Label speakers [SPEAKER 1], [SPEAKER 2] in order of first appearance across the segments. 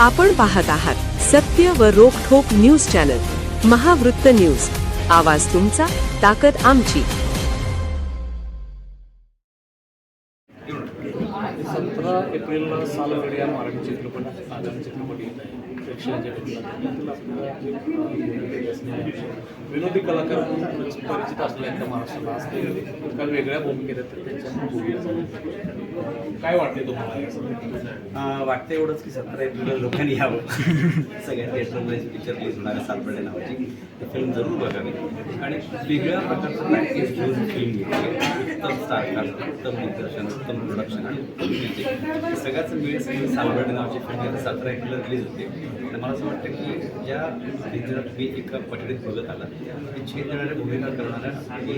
[SPEAKER 1] आपण पाहत आहात सत्य व रोखठोक न्यूज चॅनल महावृत्त न्यूज. आवाज तुमचा, ताकद आमची.
[SPEAKER 2] 17 एप्रिलला सालगड या मराठी चित्रपट आगामी चित्रपट येत आहे प्रेक्षकांच्या भेटीला. त्यातील आपल्याला विनोदी कलाकार म्हणून परिचित असलेल्या त्या महाराष्ट्राला आज ते एका वेगळ्या भूमिकेत आहेत, तर त्यांच्या भूमिकेत काय वाटते तुम्हाला?
[SPEAKER 3] वाटतं एवढंच की 17 एप्रिलला लोकांनी यावं सगळ्या थिएटरमध्ये पिक्चर रिलीज होणाऱ्या सालपडे नावाची ती फिल्म जरूर बघावी आणि वेगळ्या प्रकारचं पॅकेज घेऊन फिल्म घेतली. उत्तम स्टारकास्ट, उत्तम दिग्दर्शन, उत्तम प्रोडक्शन आणि उत्तम म्युझिक सगळ्याच मिळून सालपडे नावाची फिल्म 17 एप्रिलला रिलीज होते. आणि मला असं वाटतं की ज्या पिक्चरात मी एका पठडीत बघत आला की छेद देणाऱ्या भूमिका करणाऱ्या ही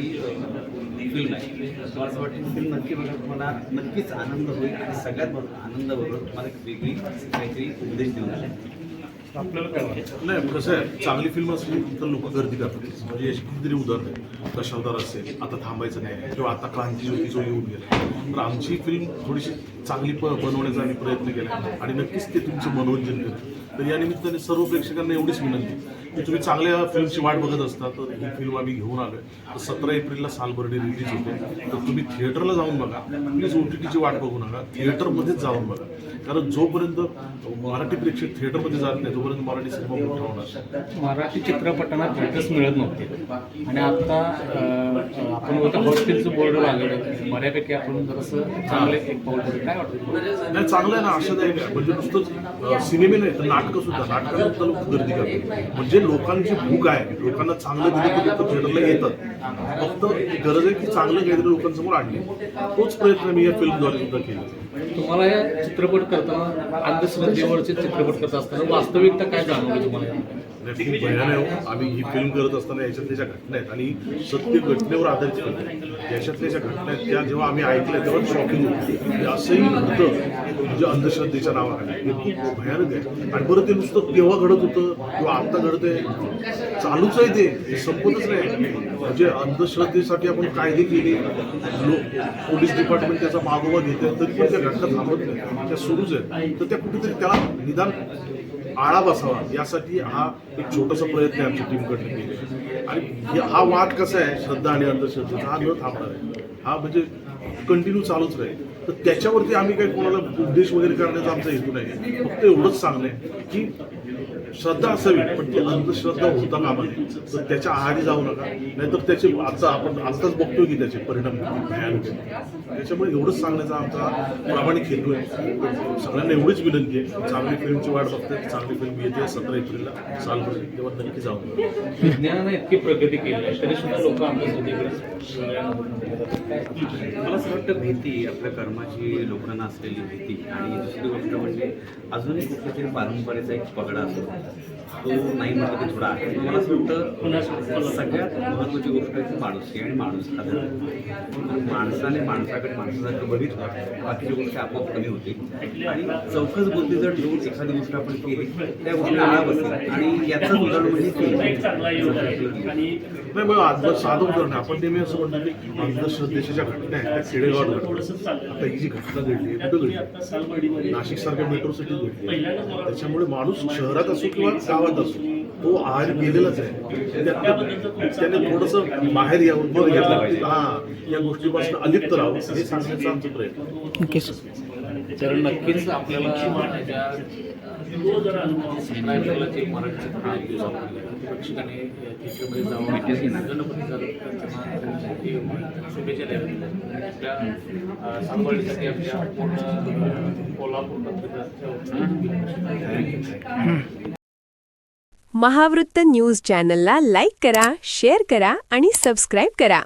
[SPEAKER 3] फिल्म आहे. मला असं वाटतं की फिल्म नक्की बघा, तुम्हाला नक्कीच आनंद होईल आणि सगळ्यात आनंदाबरोबर तुम्हाला एक वेगळी काहीतरी उपदेश देऊन आले.
[SPEAKER 2] आपल्याला काय वाटतं?
[SPEAKER 4] नाही, कसं आहे, चांगली फिल्म असली तर लोक गर्दी करतात. म्हणजे याची कितीतरी उदाहरण आहे. दशावतार असेल, आता थांबायचं नाही, किंवा आता क्रांतीज्योती जो येऊन गेला. तर आमची फिल्म थोडीशी चांगली बनवण्याचा आम्ही प्रयत्न केला आणि नक्कीच ते तुमचं मनोरंजन करेल. तर या निमित्ताने सर्व प्रेक्षकांना एवढीच विनंती की तुम्ही चांगल्या फिल्मची वाट बघत असता तर ही फिल्म आम्ही घेऊन आलो आहे. तर 17 एप्रिलला सालबर्डे रिलीज होते. तर तुम्ही थिएटरला जाऊन बघा, प्लीज OTTची वाट बघू नका, थिएटरमध्येच जाऊन बघा. कारण जोपर्यंत मराठी प्रेक्षक थिएटरमध्ये जात नाही तोपर्यंत मराठी सिनेमा मोठा होणार.
[SPEAKER 2] मराठी चित्रपटांना थिएटर्स मिळत नव्हते आणि आता आपण बोलतो हॉस्टेलचं बोर्ड लागलं, बऱ्यापैकी आपण जरासं चांगले एक पाऊल पडलं. काय वाटतं?
[SPEAKER 4] नाही, चांगलं आहे ना, आशादायक आहे. म्हणजे नुसतंच सिनेमे नाही तर नाटकं सुद्धा, नाटकांना लोक गर्दी करतात. म्हणजे लोकांची भूक आहे, लोकांना चांगलं दिलं की लोक थिएटरला येतात. फक्त गरज आहे की चांगलं काहीतरी लोकांसमोर आणले. तोच प्रयत्न मी या फिल्मद्वारे सुद्धा केला.
[SPEAKER 2] तुम्हाला या चित्रपट करताना अंधश्रद्धेवरचे चित्रपट करत असताना वास्तविकता काय जाणवली तुम्हाला?
[SPEAKER 4] खूप भयानक आहे. आम्ही ही फिल्म करत असताना याच्यातल्या ज्या घटना आहेत आणि सत्य घटनेवर आधारित फिल्म आहे. याच्यातल्या ज्या घटना आहेत त्या जेव्हा आम्ही ऐकल्या तेव्हा शॉकिंग होती. असंही होतं म्हणजे अंधश्रद्धेच्या नावाखाली. हे खूप भयानक आहे. आणि बरं, ते नुसतं तेव्हा घडत होतं किंवा आत्ता घडतंय, चालूच आहे, ते संपतच नाही. म्हणजे अंधश्रद्धेसाठी आपण कायदे केले, पोलीस डिपार्टमेंट त्याचा मागोवा घेते, तरी पण त्या घटना थांबत नाही, त्या सुरूच आहेत. तर त्या कुठेतरी त्याला निदान आळा बसावा यासाठी हा एक छोटासा प्रयत्न आमच्या टीमकडनं केले. आणि हा वाद कसा आहे, श्रद्धा आणि अंधश्रद्धेचा हा न थांबणार आहे. हा म्हणजे कंटिन्यू चालूच राहील. तर त्याच्यावरती आम्ही काही कोणाला उपदेश वगैरे करण्याचा आमचा हेतू नाही. फक्त एवढंच सांगणं आहे की श्रद्धा असावी, पण ती अंधश्रद्धा होता कामा नये. तर त्याच्या आहारी जाऊ नका, नाहीतर त्याचे आपण आत्ताच बघतोय की त्याचे परिणाम भयानक आहेत. त्याच्यामुळे एवढंच सांगण्याचा आमचा प्रामाणिक हेतू आहे. सगळ्यांना एवढीच विनंती आहे, चांगली फिल्मची वाट बघते, चांगली फिल्म येते 17 एप्रिलला सालबर्डे, तेव्हा नक्की जाऊन.
[SPEAKER 2] विज्ञानाने इतकी प्रगती केली आहे तरी सुद्धा लोक अंधश्रद्धेकडे.
[SPEAKER 3] मला असं वाटतं भीती, आपल्या कर्माची लोकांना असलेली भीती आणि दुसरी गोष्ट म्हणजे अजूनही कुठल्या तरी परंपरेचा एक पगडा असतो, तो नाही म्हटलं की थोडा आहे. मला असं वाटतं सगळ्यात महत्त्वाची गोष्ट आहे माणूस आणि माणूस हा धर्म. माणसाने माणसाकडे माणसासारखं बघितलं, बाकीची गोष्टी आपोआप कमी होती. आणि चौकस बुद्धी जर ठेवून एखादी गोष्ट आपण केली त्या गोष्टीला आळा बसेल. आणि याचं उदाहरण
[SPEAKER 4] नाही, मग आज साधं उदाहरण आहे. आपण नेहमी असं म्हणतो की अंधश्रद्धेच्या ज्या घटना आहेत त्या खेडेगावात घडतात. आता ही जी घटना घडली कुठं घडली? नाशिक सारख्या मेट्रो सिटीत घडली. त्याच्यामुळे माणूस शहरात असो किंवा गावात असो, तो आहार गेलेलाच आहे. त्याने थोडंसं बाहेर यावं, या गोष्टीपासून अलिप्त राहावं हे सांगण्याचा आमचा प्रयत्न.
[SPEAKER 2] तर नक्कीच आपल्याला ज्या 17 एप्रिलला जे मराठी चित्रपट प्रेक्षकाने थिएटरमध्ये जाऊन गणपती शुभेच्छा द्याव्या. त्या सांभाळीसाठी आमच्या पूर्ण कोल्हापूर पत्रिका.
[SPEAKER 1] महावृत्त न्यूज चॅनलला लाईक करा, शेअर करा आणि सबस्क्राईब करा.